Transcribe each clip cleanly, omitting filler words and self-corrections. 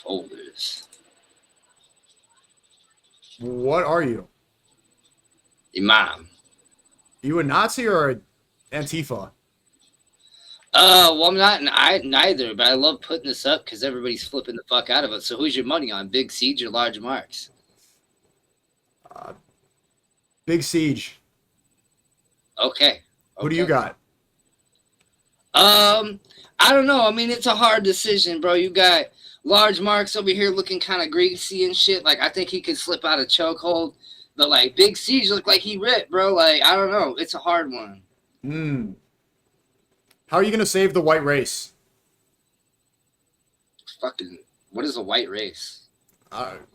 Folders. What are you? Imam. You a Nazi or a Antifa? Well, I'm not neither, but I love putting this up because everybody's flipping the fuck out of it. So who's your money on, Big Siege or Large Marks? Uh, Big Siege. Okay. Who do you Okay. got? I don't know. I mean, it's a hard decision, bro. You got Large Marks over here looking kind of greasy and shit. Like, I think he could slip out a chokehold. But, like, Big Siege look like he ripped, bro. Like, I don't know. It's a hard one. Hmm. How are you gonna save the white race? Fucking, what is a white race?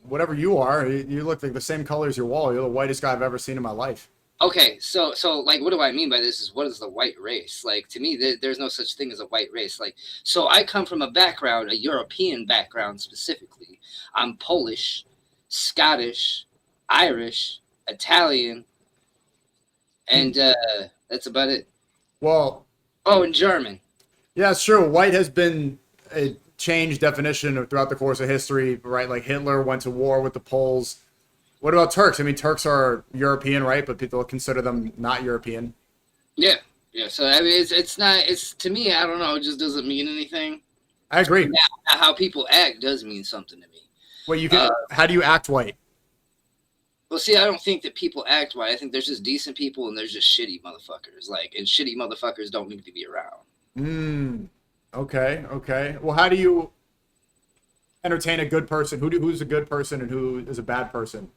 Whatever you are, you look like the same color as your wall. You're the whitest guy I've ever seen in my life. Okay, so like, what do I mean by this? Is what is the white race? Like, to me, there's no such thing as a white race. Like, so I come from a background, a European background specifically. I'm Polish, Scottish, Irish, Italian, and that's about it. Well, Oh, and German. yeah, it's true. White has been a changed definition throughout the course of history, right? Like Hitler went to war with the Poles. What about Turks? I mean, Turks are European, right? But people consider them not European. Yeah, yeah. So I mean, it's not. It's to me, I don't know. It just doesn't mean anything. I agree. Now, how people act does mean something to me. Wait, you can. How do you act white? Well, see, I don't think that people act white. I think there's just decent people and there's just shitty motherfuckers. Like, and shitty motherfuckers don't need to be around. Hmm. Okay. Okay. Well, how do you entertain a good person? Who's a good person and who is a bad person?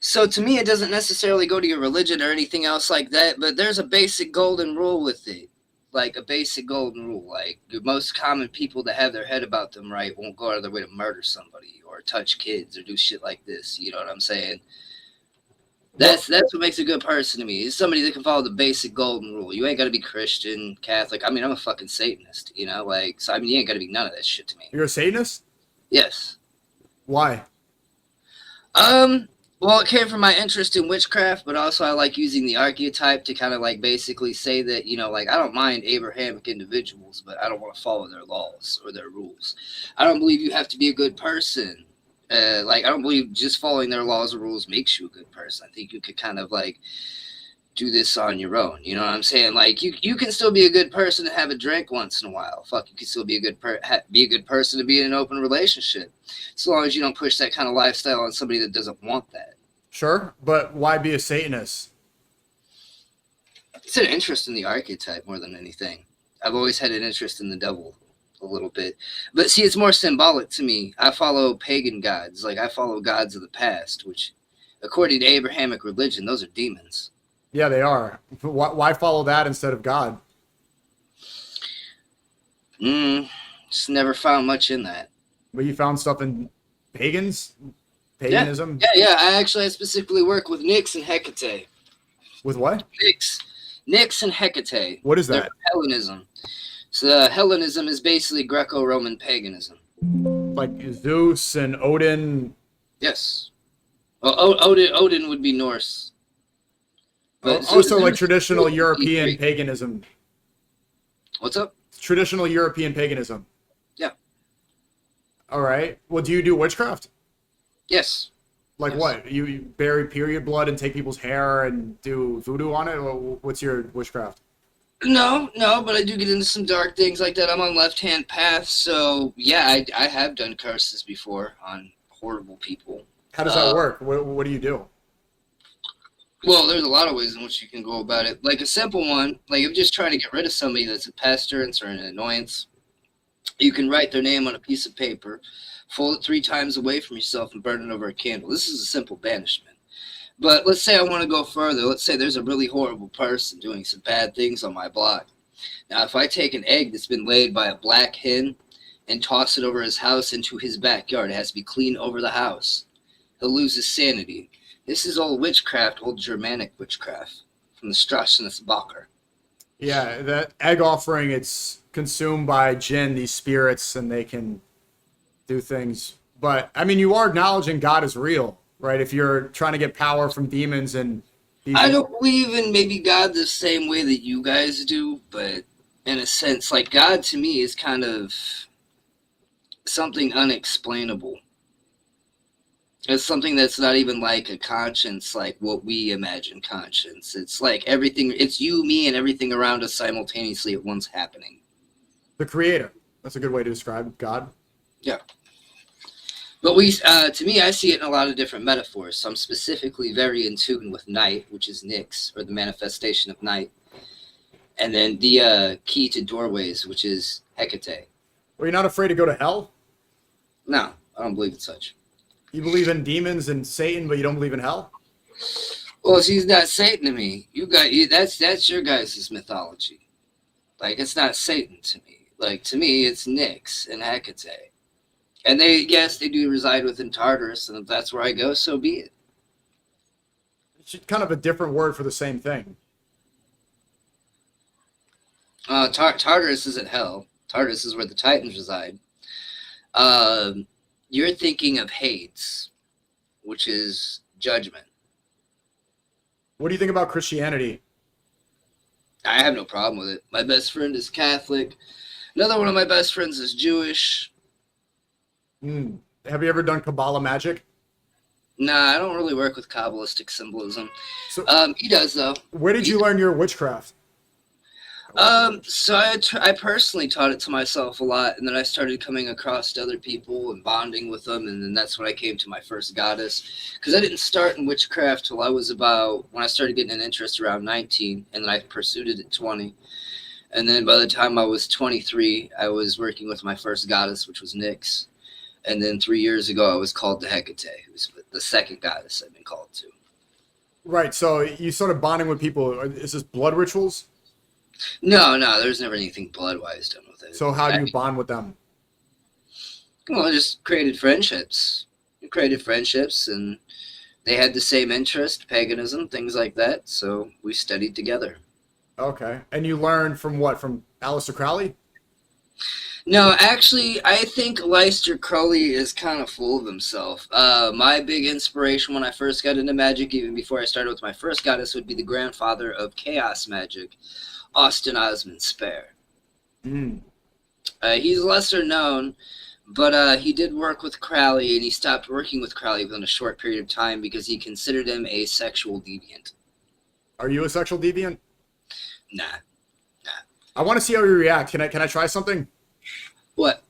So to me, it doesn't necessarily go to your religion or anything else like that, but there's a basic golden rule with it. Like a basic golden rule. Like the most common people that have their head about them right won't go out of their way to murder somebody or touch kids or do shit like this. You know what I'm saying? That's what makes a good person to me. Is somebody that can follow the basic golden rule. You ain't got to be Christian, Catholic. I mean, I'm a fucking Satanist, you know? Like, so I mean, you ain't got to be none of that shit to me. You're a Satanist? Yes. Why? Well, it came from my interest in witchcraft, but also I like using the archetype to kind of like basically say that, you know, like I don't mind Abrahamic individuals, but I don't want to follow their laws or their rules. I don't believe you have to be a good person. Like, I don't believe just following their laws or rules makes you a good person. I think you could kind of like do this on your own. You know what I'm saying? Like, you can still be a good person and have a drink once in a while. Fuck, you can still be a good person to be in an open relationship, as long as you don't push that kind of lifestyle on somebody that doesn't want that. Sure, but why be a Satanist? It's an interest in the archetype more than anything. I've always had an interest in the devil a little bit. But see, it's more symbolic to me. I follow pagan gods. Like, I follow gods of the past, which, according to Abrahamic religion, those are demons. Yeah, they are. Why follow that instead of God? Just never found much in that. But you found stuff in paganism? Yeah. I specifically work with Nyx and Hecate. With what? Nyx and Hecate. What is that? They're Hellenism. So Hellenism is basically Greco-Roman paganism. Like Zeus and Odin? Yes. Well, Odin would be Norse. But also like traditional European paganism. What's up? Traditional European paganism. Yeah. All right. Well, do you do witchcraft? Yes. Like yes. What? You bury period blood and take people's hair and do voodoo on it? Or what's your witchcraft? No, but I do get into some dark things like that. I'm on left-hand path, so yeah, I have done curses before on horrible people. How does that work? What do you do? Well, there's a lot of ways in which you can go about it. Like a simple one, like if you're just trying to get rid of somebody that's a pestilence or an annoyance, you can write their name on a piece of paper, fold it 3 times away from yourself, and burn it over a candle. This is a simple banishment. But let's say I want to go further. Let's say there's a really horrible person doing some bad things on my block. Now, if I take an egg that's been laid by a black hen and toss it over his house into his backyard, it has to be clean over the house. He'll lose his sanity. This is old witchcraft, old Germanic witchcraft from the Strassenbacher. Yeah, that egg offering, it's consumed by jinn, these spirits, and they can do things. But, I mean, you are acknowledging God is real, right? If you're trying to get power from demons and... I don't believe in maybe God the same way that you guys do, but in a sense, like, God to me is kind of something unexplainable. It's something that's not even like a conscience, like what we imagine conscience. It's like everything, it's you, me, and everything around us simultaneously at once happening. The creator. That's a good way to describe God. Yeah. But we, to me, I see it in a lot of different metaphors. So I'm specifically very in tune with night, which is Nyx, or the manifestation of night. And then the key to doorways, which is Hecate. Well, you're not afraid to go to hell? No, I don't believe in such. You believe in demons and Satan, but you don't believe in hell? Well, she's not Satan to me. That's your guys' mythology. Like, it's not Satan to me. Like, to me, it's Nyx and Hecate. And they do reside within Tartarus, and if that's where I go, so be it. It's kind of a different word for the same thing. Tartarus isn't hell. Tartarus is where the Titans reside. You're thinking of Hades, which is judgment. What do you think about Christianity? I have no problem with it. My best friend is Catholic. Another one of my best friends is Jewish. Have you ever done Kabbalah magic? Nah, I don't really work with Kabbalistic symbolism. So, he does, though. Where did you learn your witchcraft? So I personally taught it to myself a lot, and then I started coming across other people and bonding with them, and then that's when I came to my first goddess. Because I didn't start in witchcraft till I was when I started getting an interest around 19, and then I pursued it at 20. And then by the time I was 23, I was working with my first goddess, which was Nyx. And then 3 years ago, I was called to Hecate, who's the second goddess I've been called to. Right, so you started bonding with people. Is this blood rituals? No, there's never anything blood-wise done with it. So how do you bond with them? Well, I just created friendships. And they had the same interest, paganism, things like that. So we studied together. Okay. And you learned from what? From Aleister Crowley? No, actually, I think Aleister Crowley is kind of full of himself. My big inspiration when I first got into magic, even before I started with my first goddess, would be the grandfather of chaos magic, Austin Osman Spare. He's lesser known, but he did work with Crowley, and he stopped working with Crowley within a short period of time because he considered him a sexual deviant. Are you a sexual deviant? Nah. I want to see how you react. Can I try something? What?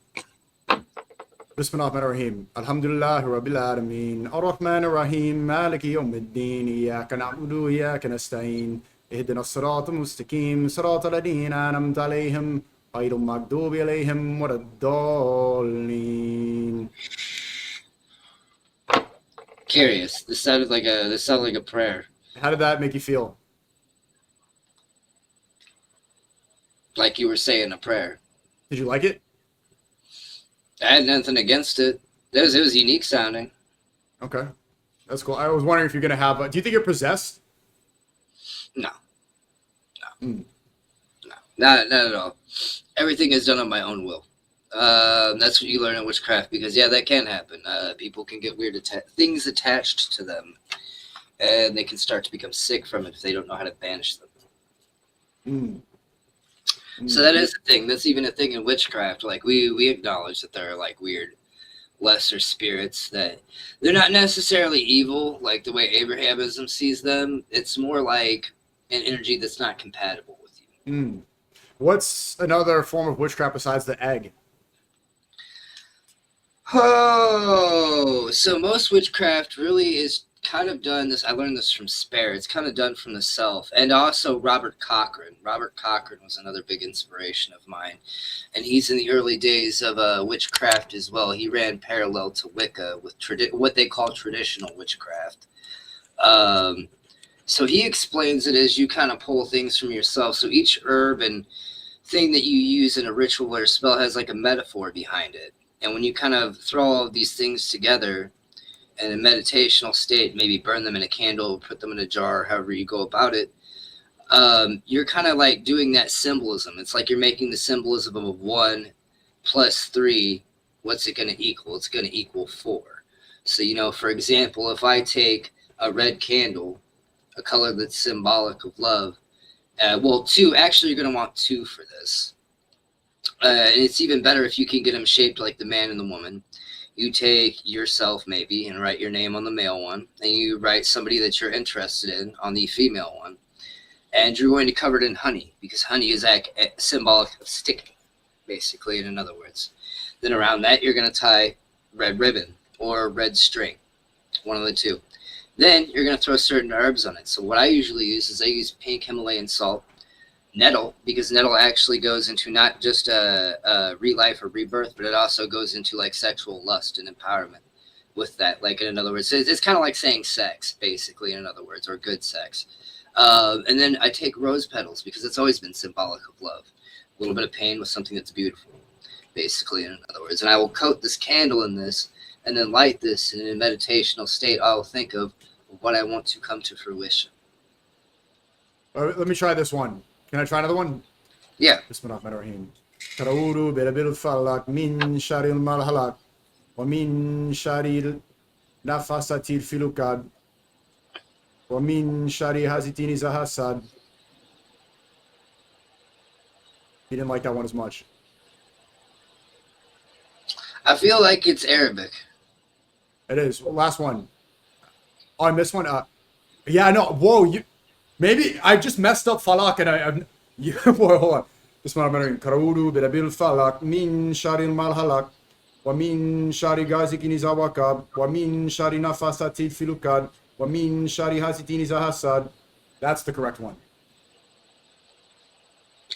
Bismillahirrahmanirrahim. Alhamdulillah Rabbil Alameen. Ar-Rahmanir Rahim. Maliki Yawmiddin. Iyyaka na'budu wa iyyaka nasta'in. Ihdina as-sirata al-mustaqim. Sirata alladhina an'amta alayhim. Ghayril maghdubi alayhim waladdallin. Curious. This sounded like a prayer. How did that make you feel? Like you were saying a prayer. Did you like it? I had nothing against it. It was unique sounding. Okay. That's cool. I was wondering if you're going to have... do you think you're possessed? No. Not at all. Everything is done on my own will. That's what you learn in witchcraft, because, that can happen. People can get weird things attached to them, and they can start to become sick from it if they don't know how to banish them. So that is a thing. That's even a thing in witchcraft. Like, we acknowledge that there are, like, weird lesser spirits that they're not necessarily evil, like the way Abrahamism sees them. It's more like an energy that's not compatible with you. What's another form of witchcraft besides the egg? Oh, so most witchcraft really is kind of done this. I learned this from Spare. It's kind of done from the self, and also Robert Cochrane. Robert Cochrane was another big inspiration of mine, and he's in the early days of witchcraft as well. He ran parallel to Wicca with what they call traditional witchcraft. So he explains it as you kind of pull things from yourself. So each herb and thing that you use in a ritual or a spell has like a metaphor behind it, and when you kind of throw all of these things together in a meditational state, maybe burn them in a candle, put them in a jar, however you go about it, you're kind of like doing that symbolism. It's like you're making the symbolism of 1 plus 3. What's it going to equal? It's going to equal 4. So, for example, if I take a red candle, a color that's symbolic of love, 2, actually you're going to want 2 for this. And it's even better if you can get them shaped like the man and the woman. You take yourself maybe and write your name on the male one, and you write somebody that you're interested in on the female one. And you're going to cover it in honey, because honey is symbolic of sticking, basically, in other words. Then around that, you're going to tie red ribbon or red string, one of the two. Then you're going to throw certain herbs on it. So what I usually use is I use pink Himalayan salt, nettle, because nettle actually goes into not just a relife or rebirth, but it also goes into like sexual lust and empowerment with that. Like, in other words, it's kind of like saying sex, basically, in other words, or good sex. And then I take rose petals, because it's always been symbolic of love. A little bit of pain with something that's beautiful, basically, in other words. And I will coat this candle in this and then light this, and in a meditational state, I will think of what I want to come to fruition. Let me try this one. Can I try another one? Yeah. Bismillahirrahmanirrahim. Karaudu berabil falak min sharil malhalak wa min sharil nafasatil filukad wa min shari hazitini zahasad. He didn't like that one as much. I feel like it's Arabic. It is. Last one. Oh, I missed one. Yeah, no. Whoa, maybe I just messed up falak and whoa, hold on. Bismillahirrahmanirrahim. Karaudu berabil falak min sharil malhalak wa min shari gazikini zawakab wa min shari nafasatil filukad wa min shari hazitini zahasad. That's the correct one.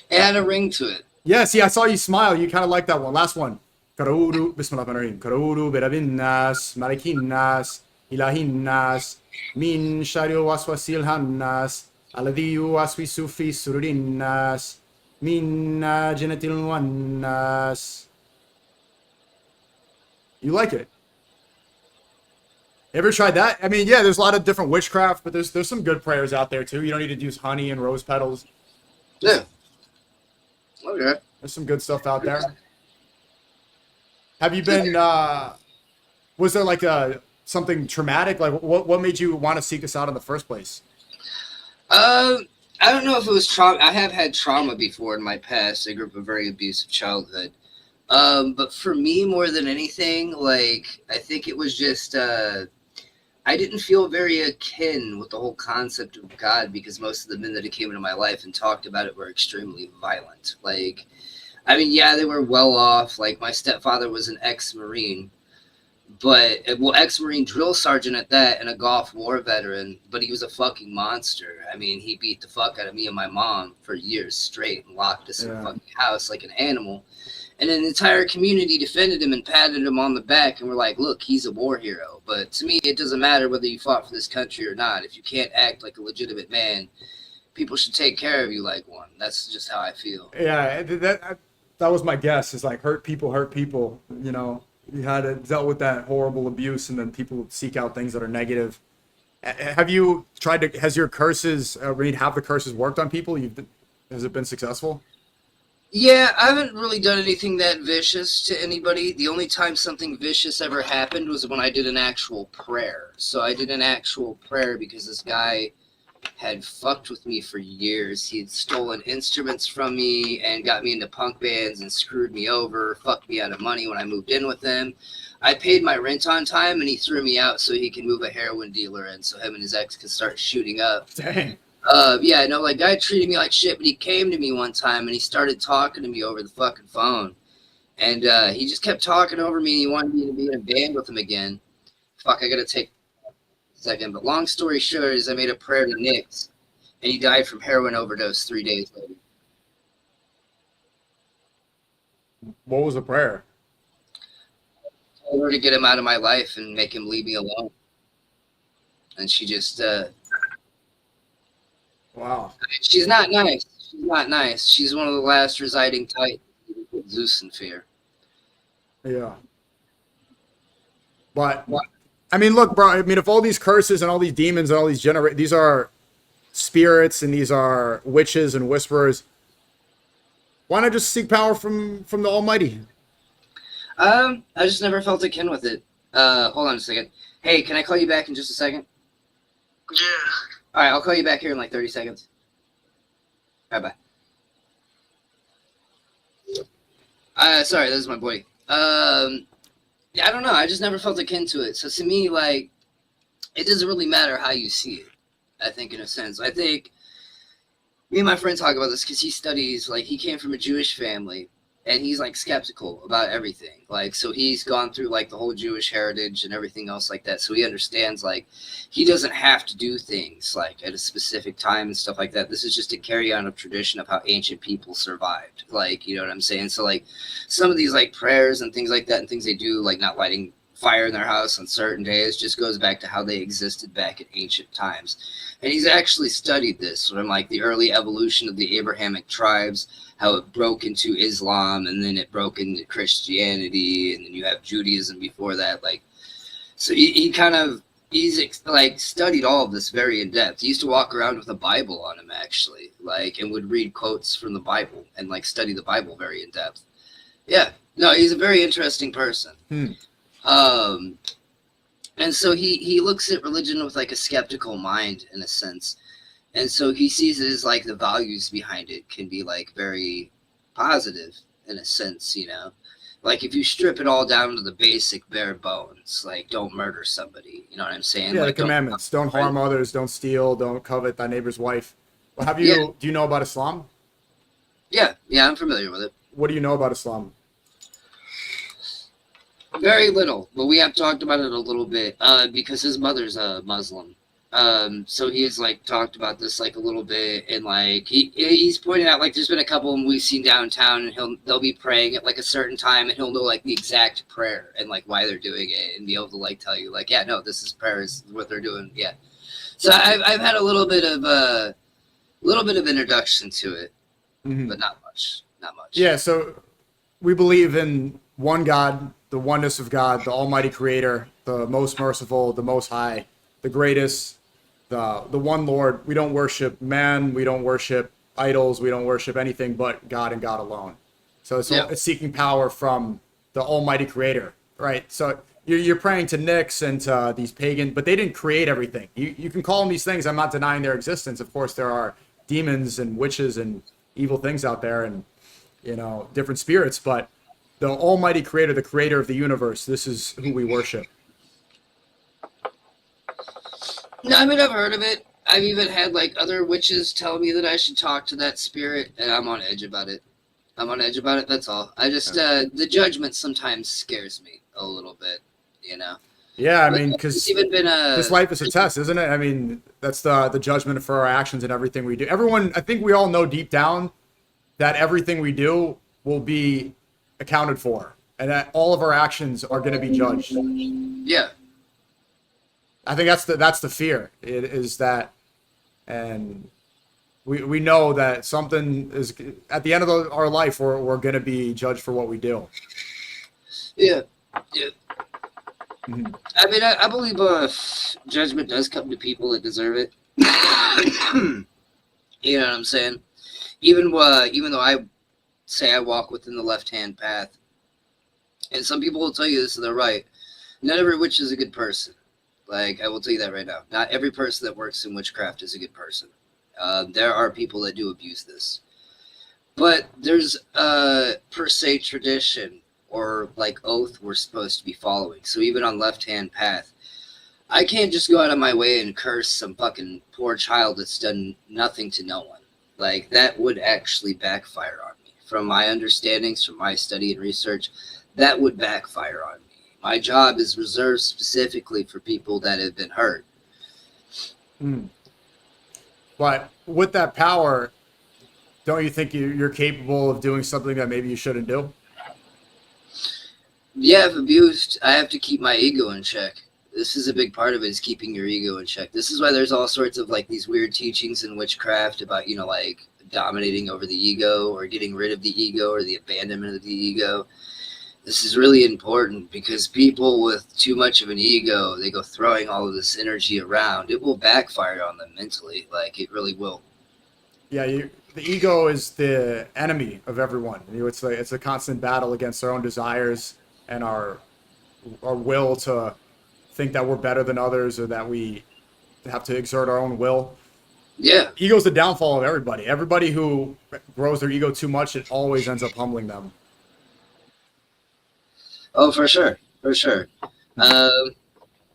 It had a ring to it. Yeah, see, I saw you smile. You kind of like that one. Last one. Karaudu, Bismillahirrahmanirrahim. Karaudu berabin nas, malikin nas, ilahin nas, min sharil waswasil hannas, alladhi yuwaswisu fi sururin nas, min jinatil wannas. You like it? Ever tried that? I mean, yeah, there's a lot of different witchcraft, but there's some good prayers out there too. You don't need to use honey and rose petals. Yeah. Okay. There's some good stuff out there. Have you been, was there like something traumatic? Like what made you want to seek this out in the first place? I don't know if it was trauma. I have had trauma before in my past. I grew up a very abusive childhood. But for me, more than anything, like, I think it was just, I didn't feel very akin with the whole concept of God, because most of the men that came into my life and talked about it were extremely violent. Like, I mean, yeah, they were well off. Like, my stepfather was an ex-Marine, but, well, ex-Marine drill sergeant at that, and a Gulf War veteran, but he was a fucking monster. I mean, he beat the fuck out of me and my mom for years straight and locked us in a fucking house like an animal. And an entire community defended him and patted him on the back and were like, look, he's a war hero. But to me, it doesn't matter whether you fought for this country or not. If you can't act like a legitimate man, people should take care of you like one. That's just how I feel. Yeah, that was my guess, is like hurt people, you know. You had dealt with that horrible abuse, and then people seek out things that are negative. Have you tried to, has your curses, have the curses worked on people? Has it been successful? Yeah, I haven't really done anything that vicious to anybody. The only time something vicious ever happened was when I did an actual prayer. So I did an actual prayer because this guy had fucked with me for years. He had stolen instruments from me and got me into punk bands and screwed me over, fucked me out of money when I moved in with him. I paid my rent on time, and he threw me out so he could move a heroin dealer in so him and his ex could start shooting up. Dang. Yeah, no, like, guy treated me like shit, but he came to me one time and he started talking to me over the fucking phone. And he just kept talking over me, and he wanted me to be in a band with him again. Fuck, I gotta take a second. But long story short is I made a prayer to Nix, and he died from heroin overdose 3 days later. What was the prayer? I told her to get him out of my life and make him leave me alone. And she just... Wow. She's not nice. She's not nice. She's one of the last residing Titans, Zeus and fear. Yeah. But, I mean, look, bro, I mean, if all these curses and all these demons and all these these are spirits and these are witches and whisperers, why not just seek power from the Almighty? I just never felt akin with it. Hold on a second. Hey, can I call you back in just a second? Yeah. All right, I'll call you back here in like 30 seconds. Bye-bye. Sorry, that was my boy. Yeah, I don't know. I just never felt akin to it. So to me, like, it doesn't really matter how you see it. I think, in a sense, I think me and my friend talk about this because he studies, like, he came from a Jewish family, and he's like skeptical about everything. Like, so he's gone through like the whole Jewish heritage and everything else like that. So he understands, like, he doesn't have to do things like at a specific time and stuff like that. This is just a carry on of tradition of how ancient people survived. Like, you know what I'm saying? So like some of these like prayers and things like that and things they do, like not lighting fire in their house on certain days, just goes back to how they existed back in ancient times. And he's actually studied this from like the early evolution of the Abrahamic tribes, how it broke into Islam, and then it broke into Christianity, and then you have Judaism before that. Like, so he's like studied all of this very in depth. He used to walk around with a Bible on him, actually, like, and would read quotes from the Bible and like study the Bible very in depth. Yeah, no, he's a very interesting person. And so he looks at religion with like a skeptical mind, in a sense. And so he sees it as like the values behind it can be like very positive, in a sense, you know. Like if you strip it all down to the basic bare bones, like don't murder somebody, you know what I'm saying? Yeah, like, the commandments. Don't harm others, don't steal, don't covet thy neighbor's wife. Well, do you know about Islam? Yeah, I'm familiar with it. What do you know about Islam? Very little, but we have talked about it a little bit because his mother's a Muslim. So he's like talked about this like a little bit, and like he's pointed out like there's been a couple of them we've seen downtown, and they'll be praying at like a certain time, and he'll know like the exact prayer and like why they're doing it, and be able to like tell you like, yeah, no, this is prayer, is what they're doing. Yeah. So I've had a little bit of introduction to it, but not much. Yeah. So we believe in one God, the oneness of God, the Almighty Creator, the most merciful, the most high, the greatest, the one Lord. We don't worship man, we don't worship idols, we don't worship anything but God and God alone. So it's seeking power from the Almighty Creator, right? So you're praying to Nyx and to these pagan, but they didn't create everything. You can call them these things. I'm not denying their existence. Of course, there are demons and witches and evil things out there, and you know, different spirits, but the Almighty Creator, the creator of the universe, this is who we worship. No, I mean, I've heard of it. I've even had like other witches tell me that I should talk to that spirit, and I'm on edge about it. That's all. I just the judgment sometimes scares me a little bit, you know. Yeah, I mean, because even been this life is a test, isn't it? I mean, that's the judgment for our actions and everything we do. Everyone, I think we all know deep down that everything we do will be accounted for, and that all of our actions are going to be judged. Yeah. I think that's the fear. It is that, and we know that something is at the end of our life. We're going to be judged for what we do. Yeah. I mean, I believe judgment does come to people that deserve it. You know what I'm saying? Even though I say I walk within the left-hand path, and some people will tell you this, and they're right. Not every witch is a good person. Like, I will tell you that right now. Not every person that works in witchcraft is a good person. There are people that do abuse this. But there's per se tradition or like oath we're supposed to be following. So even on left-hand path, I can't just go out of my way and curse some fucking poor child that's done nothing to no one. Like, that would actually backfire on me. From my understandings, from my study and research, that would backfire on me. My job is reserved specifically for people that have been hurt. But with that power, don't you think you're capable of doing something that maybe you shouldn't do? Yeah, if abused, I have to keep my ego in check. This is a big part of it, is keeping your ego in check. This is why there's all sorts of like these weird teachings in witchcraft about, you know, like dominating over the ego or getting rid of the ego or the abandonment of the ego. This is really important because people with too much of an ego, they go throwing all of this energy around. It will backfire on them mentally. Like, it really will. Yeah, the ego is the enemy of everyone. You know, it's a constant battle against our own desires and our will to think that we're better than others, or that we have to exert our own will. Yeah. Ego's the downfall of everybody. Everybody who grows their ego too much, it always ends up humbling them. Oh, for sure, for sure. Um,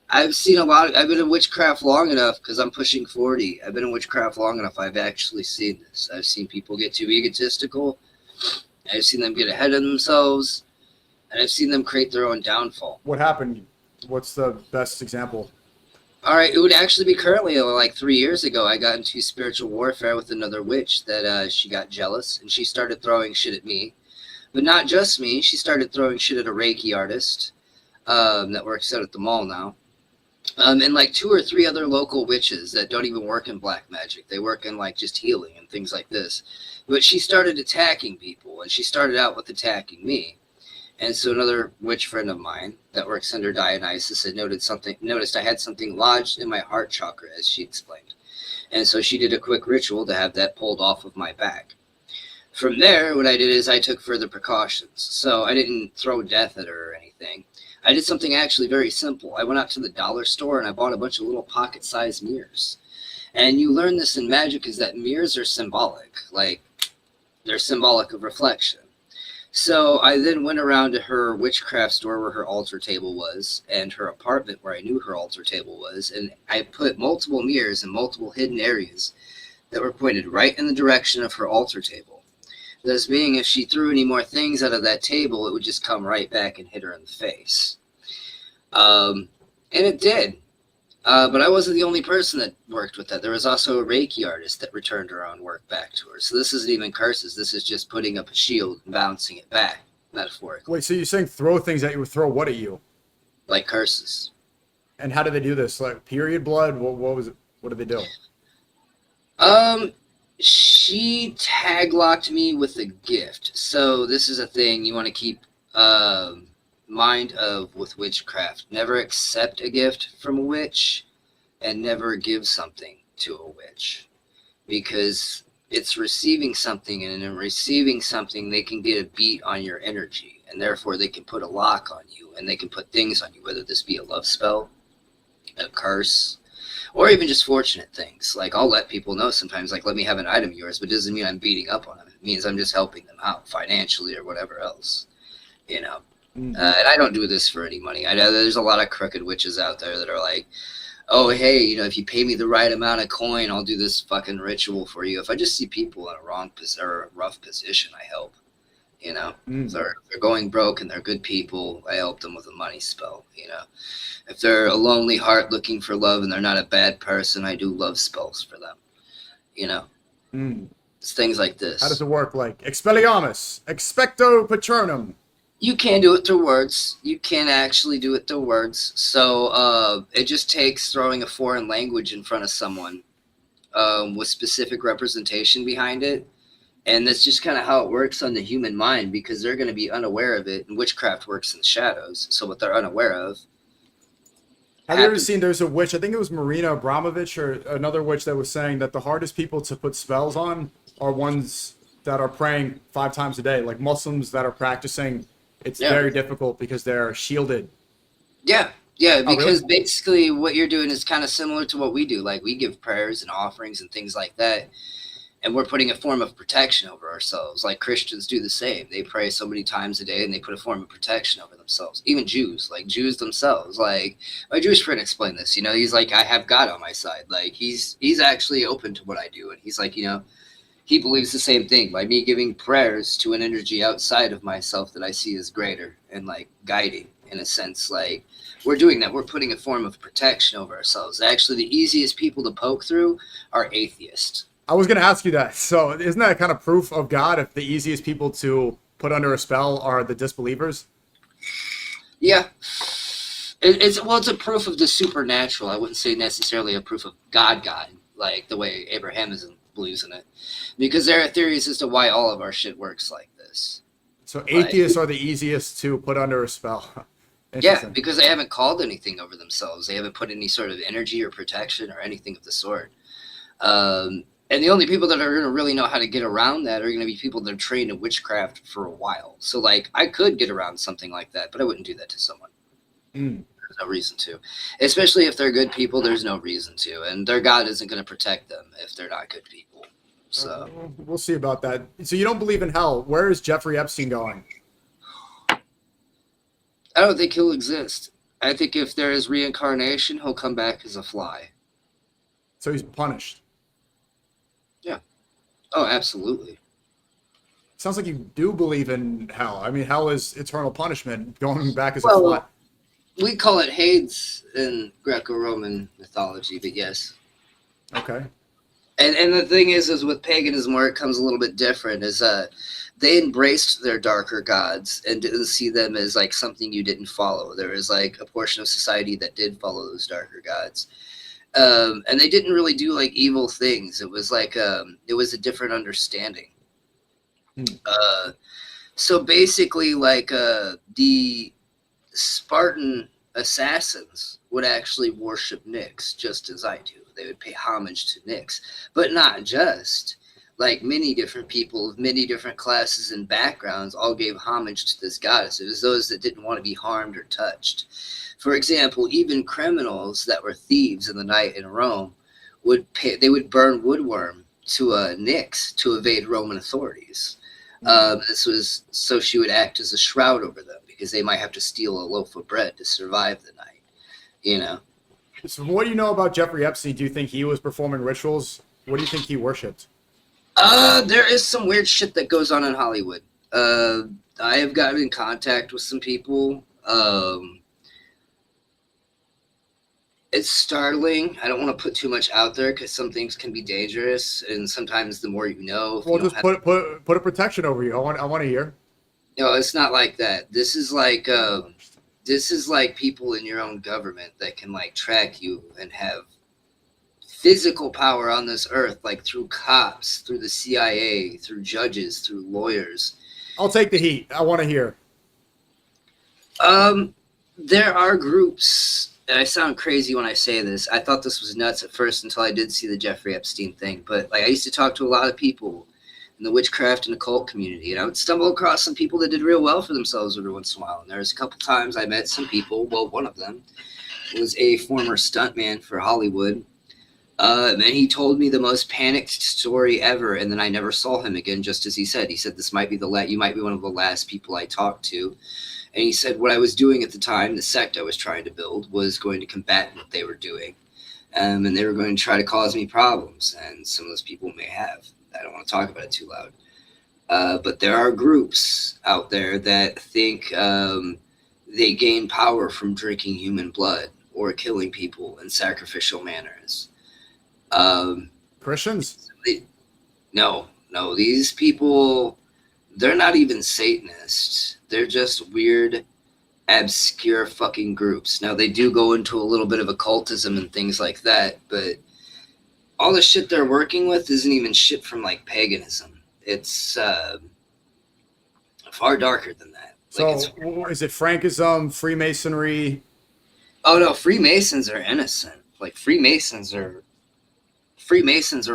I've seen a lot. I've been in witchcraft long enough because I'm pushing 40. I've been in witchcraft long enough. I've actually seen this. I've seen people get too egotistical. I've seen them get ahead of themselves, and I've seen them create their own downfall. What happened? What's the best example? All right, it would actually be currently like 3 years ago. I got into spiritual warfare with another witch that she got jealous and she started throwing shit at me. But not just me. She started throwing shit at a Reiki artist that works out at the mall now. And like 2 or 3 other local witches that don't even work in black magic. They work in like just healing and things like this. But she started attacking people, and she started out with attacking me. And so another witch friend of mine that works under Dionysus had noticed I had something lodged in my heart chakra, as she explained. And so she did a quick ritual to have that pulled off of my back. From there, what I did is I took further precautions. So I didn't throw death at her or anything. I did something actually very simple. I went out to the dollar store and I bought a bunch of little pocket-sized mirrors. And you learn this in magic is that mirrors are symbolic. Like, they're symbolic of reflection. So I then went around to her witchcraft store where her altar table was and her apartment where I knew her altar table was. And I put multiple mirrors in multiple hidden areas that were pointed right in the direction of her altar table. Thus being, if she threw any more things out of that table, it would just come right back and hit her in the face. And it did. But I wasn't the only person that worked with that. There was also a Reiki artist that returned her own work back to her. So this isn't even curses. This is just putting up a shield and bouncing it back, metaphorically. Wait, so you're saying throw things at you, throw what at you? Like curses. And how did they do this? Like period blood? What was it? What did they do? She tag locked me with a gift. So this is a thing you want to keep mind of with witchcraft. Never accept a gift from a witch and never give something to a witch, because it's receiving something, and in receiving something they can get a beat on your energy, and therefore they can put a lock on you and they can put things on you, whether this be a love spell, a curse, or even just fortunate things. Like, I'll let people know sometimes, like, let me have an item of yours, but it doesn't mean I'm beating up on them. It means I'm just helping them out financially or whatever else, you know. And I don't do this for any money. I know there's a lot of crooked witches out there that are like, oh, hey, you know, if you pay me the right amount of coin, I'll do this fucking ritual for you. If I just see people in a wrong or a rough position, I help. You know, if they're going broke and they're good people, I help them with a money spell. You know, if they're a lonely heart looking for love and they're not a bad person, I do love spells for them. You know, it's things like this. How does it work? Like Expelliarmus, Expecto Patronum. You can do it through words. You can actually do it through words. So it just takes throwing a foreign language in front of someone with specific representation behind it. And that's just kind of how it works on the human mind, because they're going to be unaware of it. And witchcraft works in shadows. So what they're unaware of. Have you ever seen, there's a witch, I think it was Marina Abramovich or another witch that was saying that the hardest people to put spells on are ones that are praying 5 times a day. Like Muslims that are practicing, it's very difficult because they're shielded. Yeah, because basically what you're doing is kind of similar to what we do. Like, we give prayers and offerings and things like that. And we're putting a form of protection over ourselves. Like, Christians do the same. They pray so many times a day and they put a form of protection over themselves. Even Jews, like Jews themselves. Like, my Jewish friend explained this, you know, he's like, I have God on my side. Like, he's actually open to what I do. And he's like, you know, he believes the same thing. By me giving prayers to an energy outside of myself that I see as greater and like guiding, in a sense, like, we're doing that. We're putting a form of protection over ourselves. Actually, the easiest people to poke through are atheists. I was going to ask you that. So isn't that kind of proof of God if the easiest people to put under a spell are the disbelievers? Yeah. It's a proof of the supernatural. I wouldn't say necessarily a proof of God, like the way Abrahamism believes in it. Because there are theories as to why all of our shit works like this. So atheists are the easiest to put under a spell. Yeah, because they haven't called anything over themselves. They haven't put any sort of energy or protection or anything of the sort. And the only people that are going to really know how to get around that are going to be people that are trained in witchcraft for a while. So, like, I could get around something like that, but I wouldn't do that to someone. There's no reason to. Especially if they're good people, there's no reason to. And their God isn't going to protect them if they're not good people. So we'll see about that. So you don't believe in hell. Where is Jeffrey Epstein going? I don't think he'll exist. I think if there is reincarnation, he'll come back as a fly. So he's punished. Yeah. Oh, absolutely. Sounds like you do believe in hell. I mean, hell is eternal punishment, going back as a Well, fly. we call it Hades in Greco-Roman mythology, but yes. Okay. And the thing is with paganism, where it comes a little bit different, is they embraced their darker gods and didn't see them as like something you didn't follow. There was like a portion of society that did follow those darker gods. And they didn't really do like evil things. It was like it was a different understanding. So basically, like the Spartan assassins would actually worship Nyx just as I do. They would pay homage to Nyx, but not just. Like many different people of many different classes and backgrounds all gave homage to this goddess. It was those that didn't want to be harmed or touched. For example, even criminals that were thieves in the night in Rome would burn woodworm to Nyx to evade Roman authorities. This was so she would act as a shroud over them because they might have to steal a loaf of bread to survive the night, you know. So what do you know about Jeffrey Epstein? Do you think he was performing rituals? What do you think he worshipped? There is some weird shit that goes on in Hollywood. I have gotten in contact with some people. It's startling. I don't want to put too much out there because some things can be dangerous, and sometimes the more you know. Well, just put a protection over you. I want to hear. No, it's not like that. This is like people in your own government that can like track you and have physical power on this earth, like through cops, through the CIA, through judges, through lawyers. I'll take the heat. I want to hear. There are groups, and I sound crazy when I say this. I thought this was nuts at first until I did see the Jeffrey Epstein thing. But like, I used to talk to a lot of people in the witchcraft and occult community, and I would stumble across some people that did real well for themselves every once in a while. And there was a couple times I met some people. Well, one of them was a former stuntman for Hollywood. And he told me the most panicked story ever, and then I never saw him again. Just as he said, this might be you might be one of the last people I talked to. And he said what I was doing at the time, the sect I was trying to build, was going to combat what they were doing, and they were going to try to cause me problems. And some of those people may have. I don't want to talk about it too loud. But there are groups out there that think they gain power from drinking human blood or killing people in sacrificial manners. Christians? No. These people, they're not even Satanists. They're just weird, obscure fucking groups. Now, they do go into a little bit of occultism and things like that, but all the shit they're working with isn't even shit from, like, paganism. It's far darker than that. So, is it Frankism, Freemasonry? Oh, no, Freemasons are innocent. Like, Freemasons are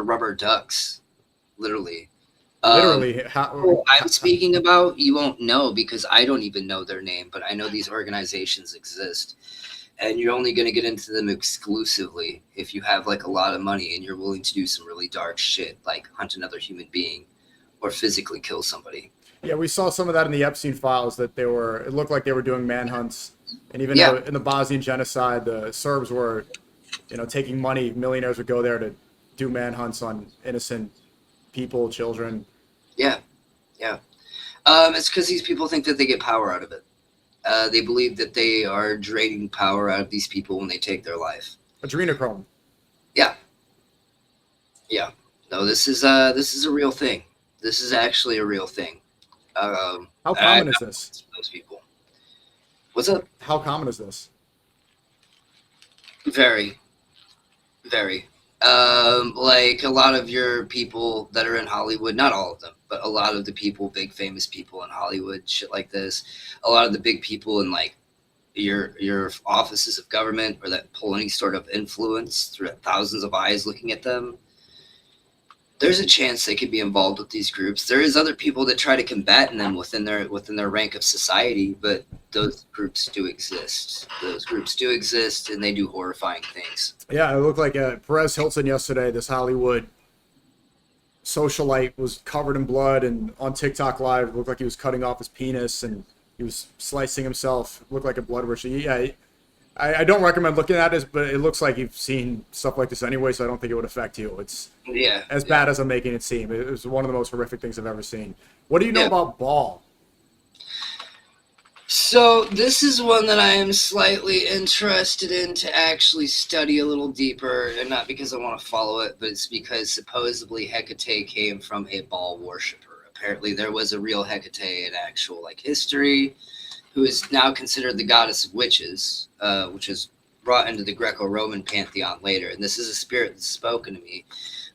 rubber ducks, literally. Literally. What I'm speaking about, you won't know because I don't even know their name, but I know these organizations exist. And you're only going to get into them exclusively if you have like a lot of money and you're willing to do some really dark shit, like hunt another human being or physically kill somebody. Yeah, we saw some of that in the Epstein files, that it looked like they were doing manhunts. And even in the Bosnian genocide, the Serbs were, taking money. Millionaires would go there to do manhunts on innocent people, children. Yeah. It's because these people think that they get power out of it. They believe that they are draining power out of these people when they take their life. Adrenochrome. Yeah. No, this is a real thing. This is actually a real thing. How common is this? Those people. What's up? How common is this? Very. Like a lot of your people that are in Hollywood, not all of them, but a lot of the people, big famous people in Hollywood, shit like this, a lot of the big people in like your offices of government or that pull any sort of influence through thousands of eyes looking at them, there's a chance they could be involved with these groups. There is other people that try to combat them within their rank of society, but those groups do exist. And they do horrifying things. Yeah, it looked like Perez Hilton yesterday, this Hollywood socialite, was covered in blood, and on TikTok Live, it looked like he was cutting off his penis, and he was slicing himself, looked like a blood worship. Yeah, I don't recommend looking at this, but it looks like you've seen stuff like this anyway, so I don't think it would affect you. It's as bad as I'm making it seem. It was one of the most horrific things I've ever seen. What do you know about Baal? So this is one that I am slightly interested in to actually study a little deeper, and not because I want to follow it, but it's because supposedly Hecate came from a Baal worshiper. Apparently there was a real Hecate in actual history, who is now considered the goddess of witches, which is brought into the Greco-Roman pantheon later. And this is a spirit that's spoken to me.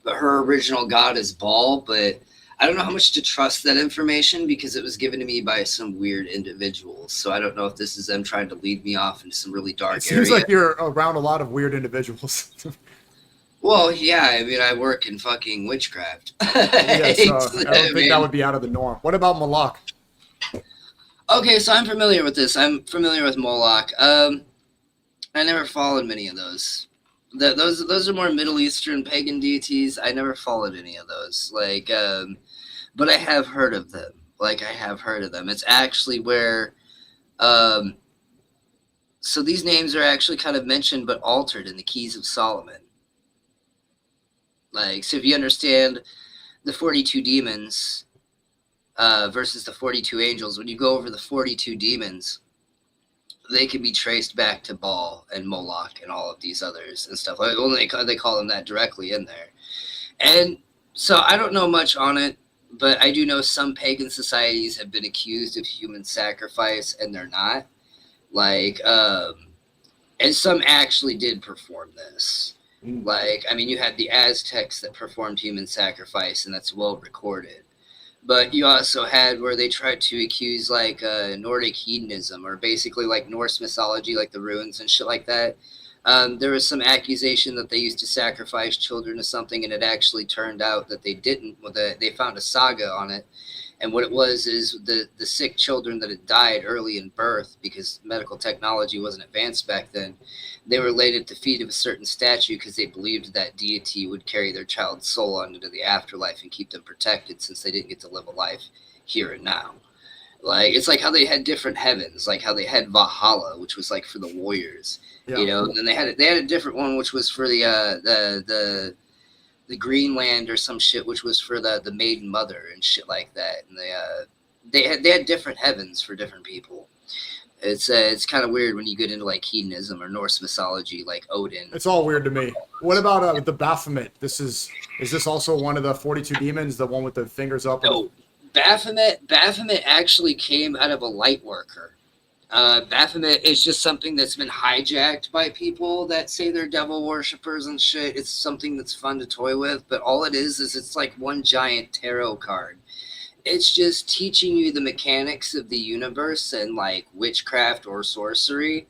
But her original god is Baal, but I don't know how much to trust that information because it was given to me by some weird individuals. So I don't know if this is them trying to lead me off into some really dark area. Seems like you're around a lot of weird individuals. Well, yeah, I mean, I work in fucking witchcraft. Yeah, so I don't think that would be out of the norm. What about Moloch? Okay, so I'm familiar with this. I'm familiar with Moloch. I never followed many of those. Those are more Middle Eastern pagan deities. I never followed any of those. But I have heard of them. It's actually where, so these names are actually kind of mentioned but altered in the Keys of Solomon. So if you understand the 42 demons versus the 42 angels, when you go over the 42 demons, they can be traced back to Baal and Moloch and all of these others and stuff. They call them that directly in there. And so I don't know much on it, but I do know some pagan societies have been accused of human sacrifice and they're not. And some actually did perform this. You had the Aztecs that performed human sacrifice, and that's well recorded. But you also had where they tried to accuse Nordic hedonism, or basically Norse mythology, like the runes and shit like that. There was some accusation that they used to sacrifice children to something, and it actually turned out that they didn't. They found a saga on it, and what it was is the sick children that had died early in birth because medical technology wasn't advanced back then. They were laid at the feet of a certain statue because they believed that deity would carry their child's soul on into the afterlife and keep them protected since they didn't get to live a life here and now. It's like how they had different heavens, like how they had Valhalla, which was for the warriors, and then they had a different one which was for the Greenland or some shit, which was for the maiden mother and shit like that. And they had different heavens for different people. It's kind of weird when you get into hedonism or Norse mythology, like Odin. It's all weird to me. What about the Baphomet? Is this also one of the 42 demons, the one with the fingers up? No, Baphomet actually came out of a light worker. Baphomet is just something that's been hijacked by people that say they're devil worshippers and shit. It's something that's fun to toy with, but all it is it's like one giant tarot card. It's just teaching you the mechanics of the universe and witchcraft or sorcery,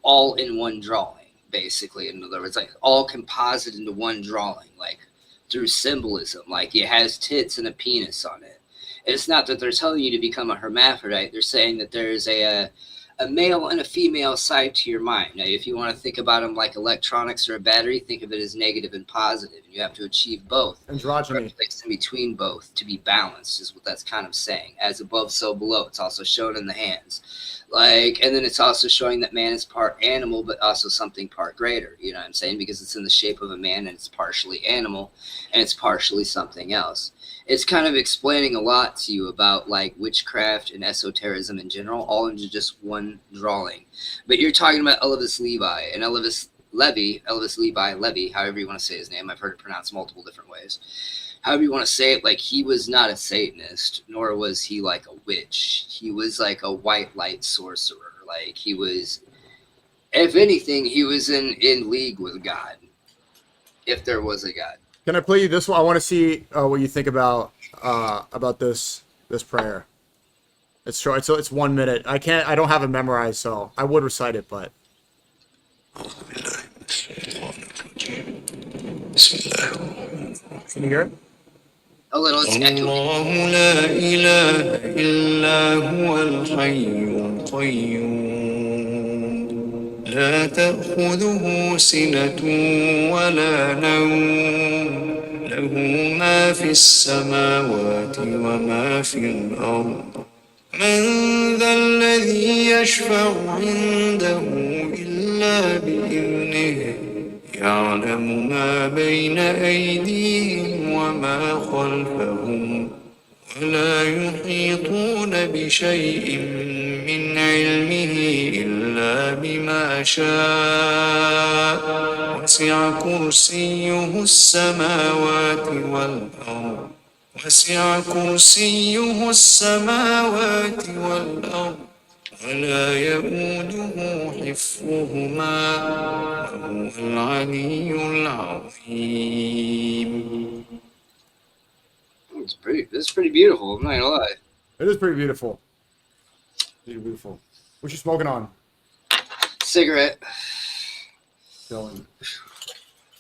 all in one drawing, basically. In other words, all composite into one drawing, through symbolism. It has tits and a penis on it. It's not that they're telling you to become a hermaphrodite. They're saying that there's a male and a female side to your mind. Now, if you want to think about them like electronics or a battery, think of it as negative and positive. And you have to achieve both. Androgyny. Place in between both to be balanced is what that's kind of saying. As above, so below. It's also shown in the hands. And then it's also showing that man is part animal, but also something part greater. You know what I'm saying? Because it's in the shape of a man and it's partially animal and it's partially something else. It's kind of explaining a lot to you about witchcraft and esotericism in general, all into just one drawing. But you're talking about Elvis Levi, and Elvis Levi, however you want to say his name. I've heard it pronounced multiple different ways. However you want to say it, he was not a Satanist, nor was he a witch. He was a white light sorcerer. He was, if anything, he was in league with God, if there was a God. Can I play you this one? I want to see what you think about this prayer. It's short. It's 1 minute. I don't have it memorized, so I would recite it, but. Can you hear it? A little. It's الله لا إله إلا هو الحي القيوم لا تأخذه سنة ولا نوم له ما في السماوات وما في الأرض من ذا الذي يشفع عنده إلا بإذنه يعلم ما بين أيديهم وما خلفهم ولا يحيطون بشيء من علمه إلا بما شاء وسع كرسيه السماوات والأرض ولا يؤوده حفظهما وهو العلي العظيم. It's pretty beautiful. I'm not gonna lie. It is pretty beautiful. Pretty beautiful. What you smoking on, Cigarette. Dylan?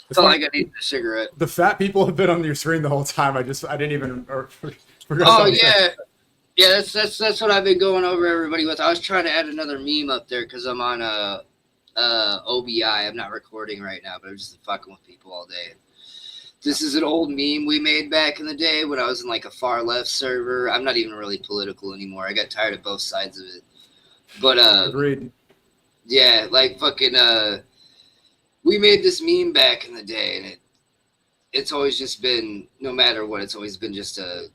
That's all I got to eat is a cigarette. The fat people have been on your screen the whole time. I didn't even forgot. Oh yeah, yeah. That's what I've been going over everybody with. I was trying to add another meme up there because I'm on OBI. I'm not recording right now, but I'm just fucking with people all day. This is an old meme we made back in the day when I was in like a far left server. I'm not even really political anymore. I got tired of both sides of it. But Agreed. yeah, like fucking we made this meme back in the day, and it's always just been, no matter what, it's always been just a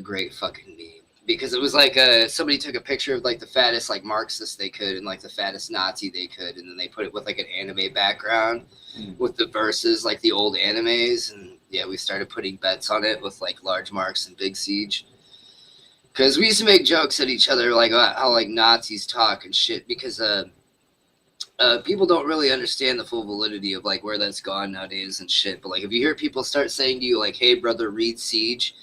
great fucking meme. Because it was like somebody took a picture of like the fattest like Marxist they could and like the fattest Nazi they could, and then they put it with like an anime background with the verses like the old animes, and yeah, we started putting bets on it with like Large Marks and Big Siege. Because we used to make jokes at each other like how like Nazis talk and shit, because people don't really understand the full validity of like where that's gone nowadays and shit. But like if you hear people start saying to you like, "Hey brother, read Siege,"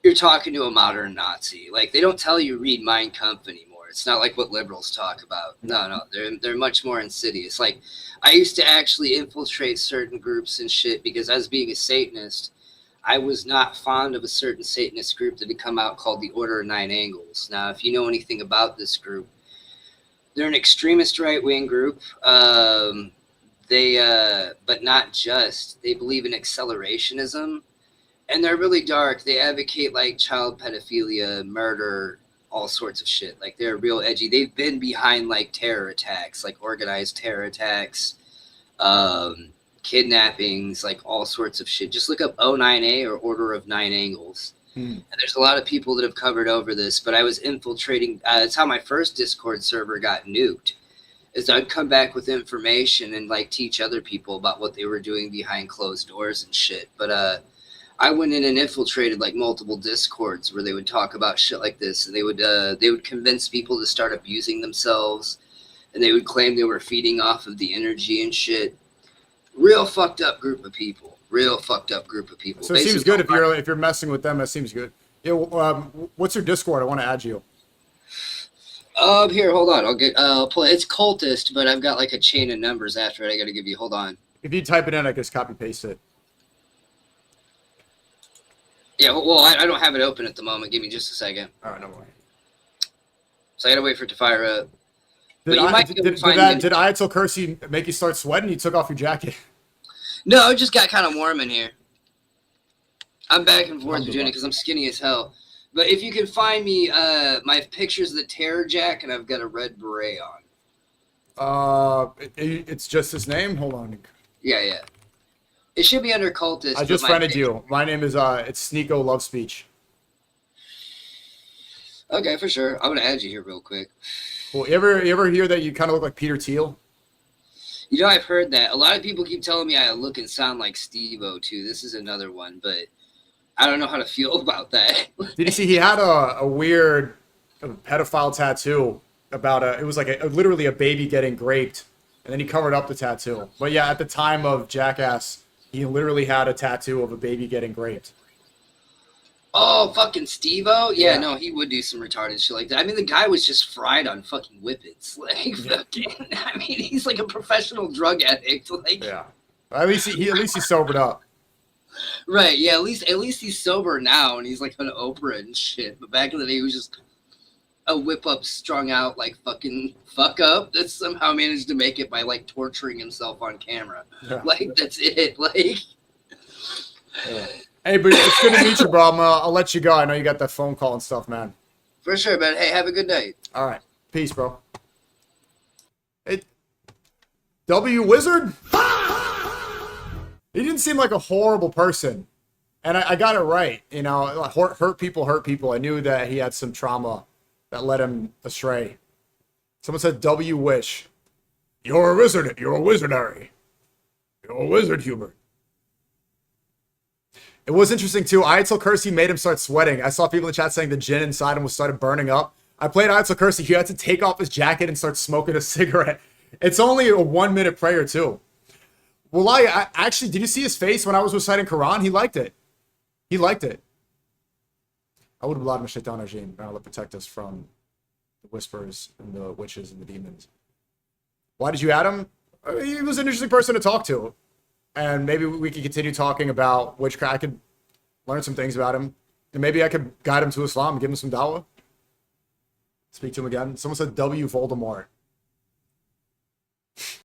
you're talking to a modern Nazi. Like they don't tell you read Mein Kampf anymore. It's not like what liberals talk about. No, they're much more insidious. Like I used to actually infiltrate certain groups and shit because as being a Satanist, I was not fond of a certain Satanist group that had come out called the Order of Nine Angles. Now, if you know anything about this group, they're an extremist right-wing group. But not just. They believe in accelerationism. And they're really dark. They advocate like child pedophilia, murder, all sorts of shit. Like they're real edgy. They've been behind like terror attacks, like organized terror attacks, kidnappings, like all sorts of shit. Just look up O9A or Order of Nine Angles. And there's a lot of people that have covered over this, but I was infiltrating. It's how my first Discord server got nuked. Is I'd come back with information and like teach other people about what they were doing behind closed doors and shit. But I went in and infiltrated like multiple Discords where they would talk about shit like this, and they would convince people to start abusing themselves, and they would claim they were feeding off of the energy and shit. Real fucked up group of people. So it seems good if you're messing with them. It seems good. Yeah. What's your Discord? I want to add you. Here, hold on. I'll pull it. It's cultist, but I've got like a chain of numbers after it. I got to give you. Hold on. If you type it in, I just copy paste it. Yeah. Well, I don't have it open at the moment. Give me just a second. All right, no worries. So I got to wait for it to fire up. Did Ayatul Kursi make you start sweating? You took off your jacket. No, it just got kind of warm in here. I'm back and forth doing it because I'm skinny as hell. But if you can find me, my picture's the Terror Jack, and I've got a red beret on. It's just his name? Hold on. Yeah. It should be under cultist. I just friended you. My name is, it's Sneako Love Speech. Okay, for sure. I'm going to add you here real quick. Well, you ever hear that you kind of look like Peter Thiel? You know, I've heard that. A lot of people keep telling me I look and sound like Steve-O, too. This is another one, but I don't know how to feel about that. Did you see he had a weird pedophile tattoo about it was like literally a baby getting raped, and then he covered up the tattoo. But yeah, at the time of Jackass, he literally had a tattoo of a baby getting raped. Oh, fucking Steve-O? Yeah, no, he would do some retarded shit like that. I mean, the guy was just fried on fucking whippets. Like, fucking, I mean, he's like a professional drug addict. Like, yeah. At least he's sobered up. Right, yeah, at least he's sober now, and he's like on Oprah and shit. But back in the day, he was just a whip-up, strung out, like, fucking fuck-up that somehow managed to make it by, like, torturing himself on camera. Yeah. Like, that's it. Like... Yeah. Hey, but it's good to meet you, bro. I'll let you go. I know you got that phone call and stuff, man. For sure, man. Hey, have a good night. All right. Peace, bro. Hey, W Wizard? He didn't seem like a horrible person. And I got it right. You know, hurt people. I knew that he had some trauma that led him astray. Someone said W Wish. You're a wizard. You're a wizardary. You're a wizard, Hubert. It was interesting too. Ayatul Kursi made him start sweating. I saw people in the chat saying the gin inside him was started burning up. I played Ayatul Kursi. He had to take off his jacket and start smoking a cigarette. It's only a 1-minute prayer too. Well, I actually, did you see his face when I was reciting Quran? He liked it. He liked it. I would have allowed Shaitan Rajim. Allah protect us from the whispers and the witches and the demons. Why did you add him? He was an interesting person to talk to. And maybe we could continue talking about witchcraft. I could learn some things about him. And maybe I could guide him to Islam and give him some dawah. Speak to him again. Someone said W. Voldemort.